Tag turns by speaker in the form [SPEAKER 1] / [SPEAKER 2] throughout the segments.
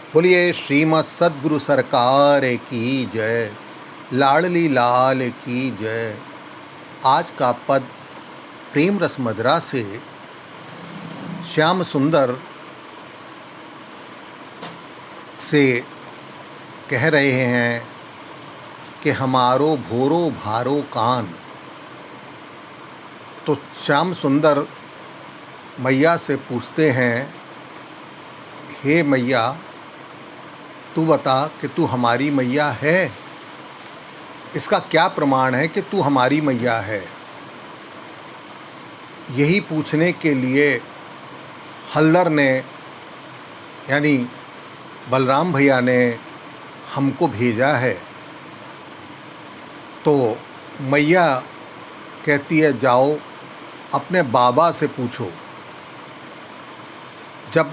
[SPEAKER 1] बोलिए श्रीमद् सद्गुरु सरकार की जय, लाडली लाल की जय। आज का पद प्रेम रस मदरा से श्याम सुंदर से कह रहे हैं कि हमारो भोरो भारो कान। तो श्याम सुंदर मैया से पूछते हैं, हे मैया, तू बता कि तू हमारी मैया है। इसका क्या प्रमाण है कि तू हमारी मैया है? यही पूछने के लिए हल्दर ने यानी बलराम भैया ने हमको भेजा है। तो मैया कहती है, जाओ अपने बाबा से पूछो। जब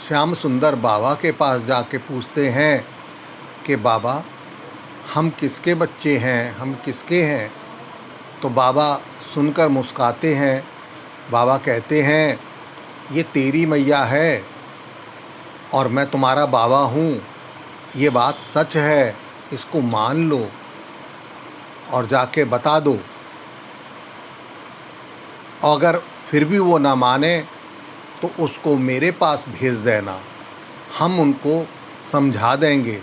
[SPEAKER 1] श्याम सुंदर बाबा के पास जाके पूछते हैं कि बाबा, हम किसके बच्चे हैं, हम किसके हैं, तो बाबा सुनकर मुस्काते हैं। बाबा कहते हैं, ये तेरी मैया है और मैं तुम्हारा बाबा हूँ। ये बात सच है, इसको मान लो और जाके बता दो। अगर फिर भी वो ना माने तो उसको मेरे पास भेज देना, हम उनको समझा देंगे।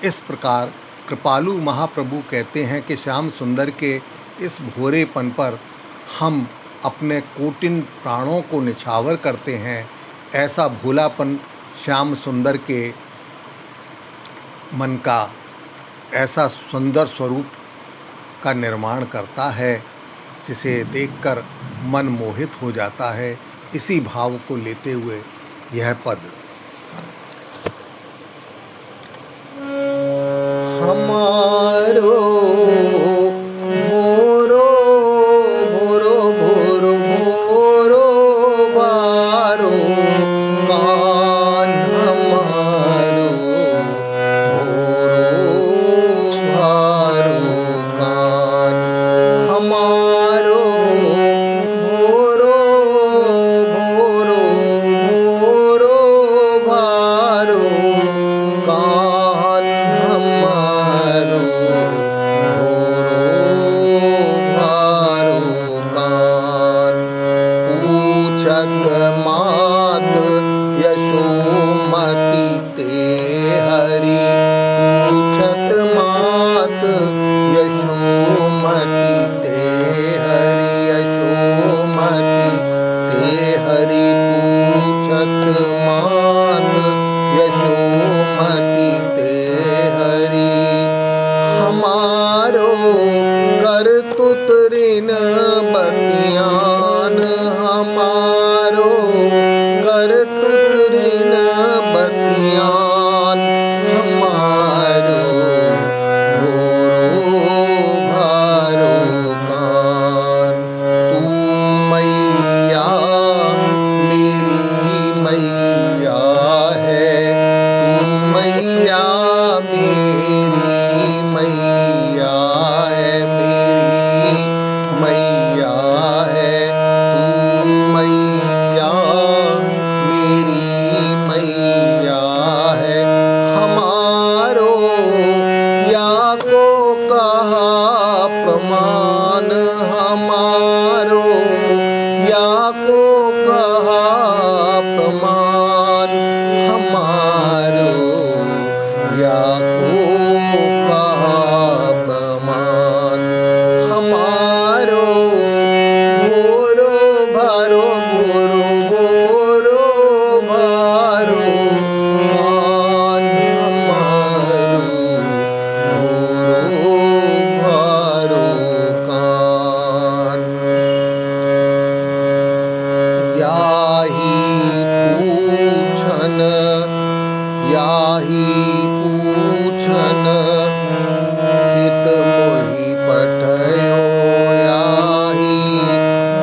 [SPEAKER 1] इस प्रकार कृपालु महाप्रभु कहते हैं कि श्याम सुंदर के इस भोरेपन पर हम अपने कोटिन प्राणों को निछावर करते हैं। ऐसा भोलापन श्याम सुंदर के मन का ऐसा सुंदर स्वरूप का निर्माण करता है, जिसे देखकर मन मोहित हो जाता है। इसी भाव को लेते हुए यह पद।
[SPEAKER 2] हमारो भोरो भोरो भोरो भोरो बारो कान, हमारो भोरो भारो कान, हमारो भोरो भोरो भोरो भारो कान, हमारो भोरो भारो कान। पूछत मात यशोमती ते हरि, पूछत मात यशोमती ते हरि, यशोमती ते हरि। पूछत मात यशोमती ते हरि, हमारो करतुत ऋण बतियान, हमारो करतुत ऋण बतियान, हमारो भोरो भारो कान। तू मैया मेरी मैया है, तू मैया मेरी मैया है, मेरी मैया है। तू मैया मेरी मैया है, हमारो या को कहा प्रमाण, हमारो या को कहा प्रमाण, हमारो या को कहा प्रमाण, हमारो भोरो भारो भोरो भोरो भारो कान, हमारो भोरो भारो कान। याही पूछन, याही पूछन हित मोहि पठयो, याही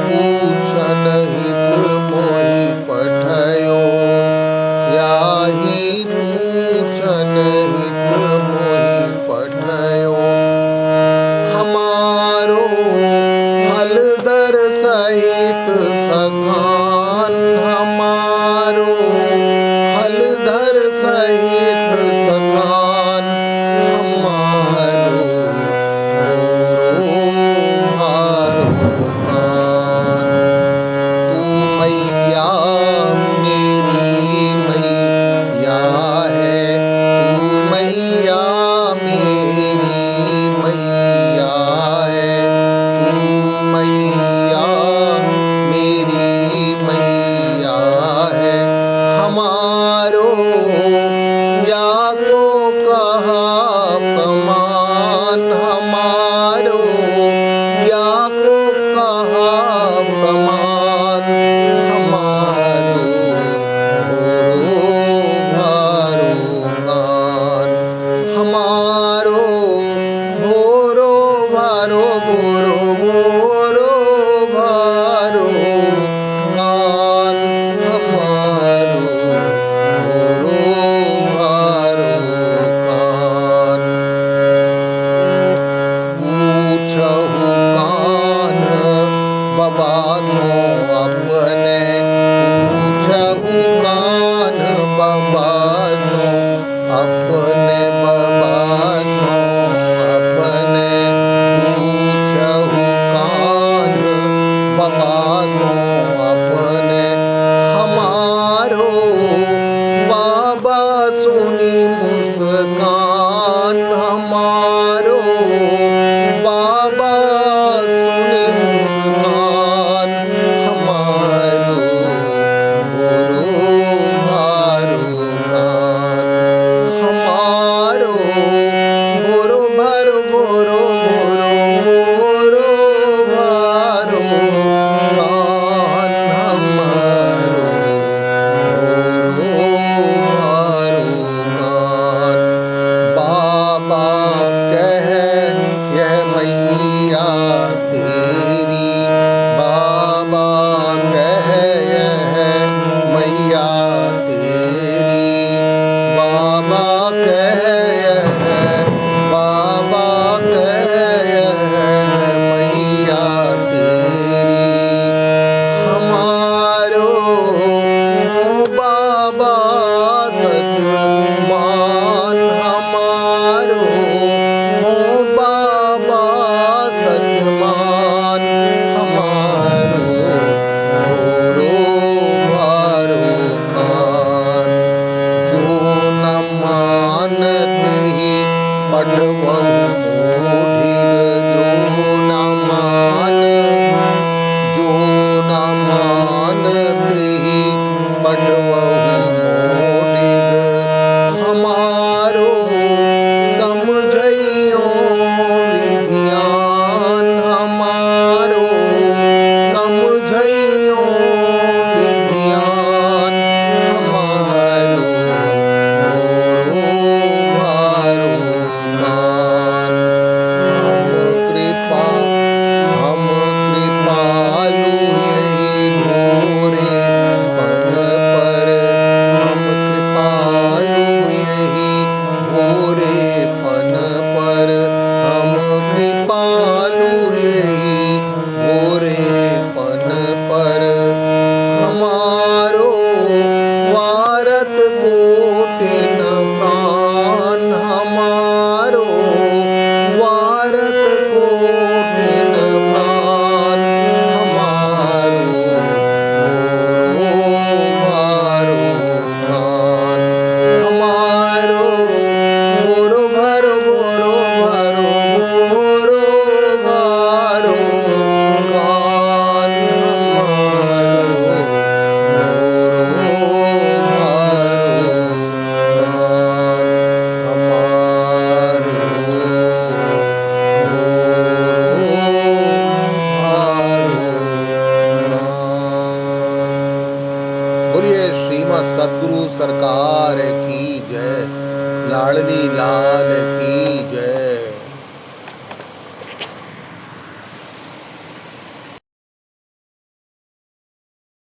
[SPEAKER 2] पूछन हित मोहि पठयो, याही पूछन हित मोहि पठयो। हमारो हलदर सहित सखान, हमारो हलदर हमारो या को कहा प्रमाण हमारो या को कहा प्रमाण हमारो भोरो भारो भारो कान हमारो भोरो भारो कान पूछहु कान बाबा सो अपने पूछहु कान बाबा सो अपने बाबा सो अपने पूछहु कान बाबा सो अपने हमारो बाबा सुनी मुस्कान हमारो बाबा सुनी मुस्कान हमारो भोरो भारो कान हमारो भोरो भारो भोरो भारो कान हमारो भोरो भारो कान बाबा कह यह मैया तेरी बाबा कह यह मैया तेरी बाबा कह यह बाबा कह यह मैया तेरी हमारो बाबा सच मान हमारो बाबा सच मान हमारो भोरो भारो कान जो न मानते ही पढ़वहु मूढ़िग जो न मानते ही पढ़वहु मूढ़िग हमारो समझइयो विधियान हमारो समझइयो विधियान हमारो भोरो भारो कान हम कृपालु यही भोरे पन पर हम कृपालु यही भोरे पन पर हम कृपालु यही भोरे पन पर हमारो वारत कोटिन प्राण हमारो वारत कोटिन प्राण हमारो भोरो भारो कान हमारो भोरो भारो भारो कान हमारो भोरो भारो कान हमारो बोलिए श्रीमद सद्गुरु सरकार की जय, लाडली लाल की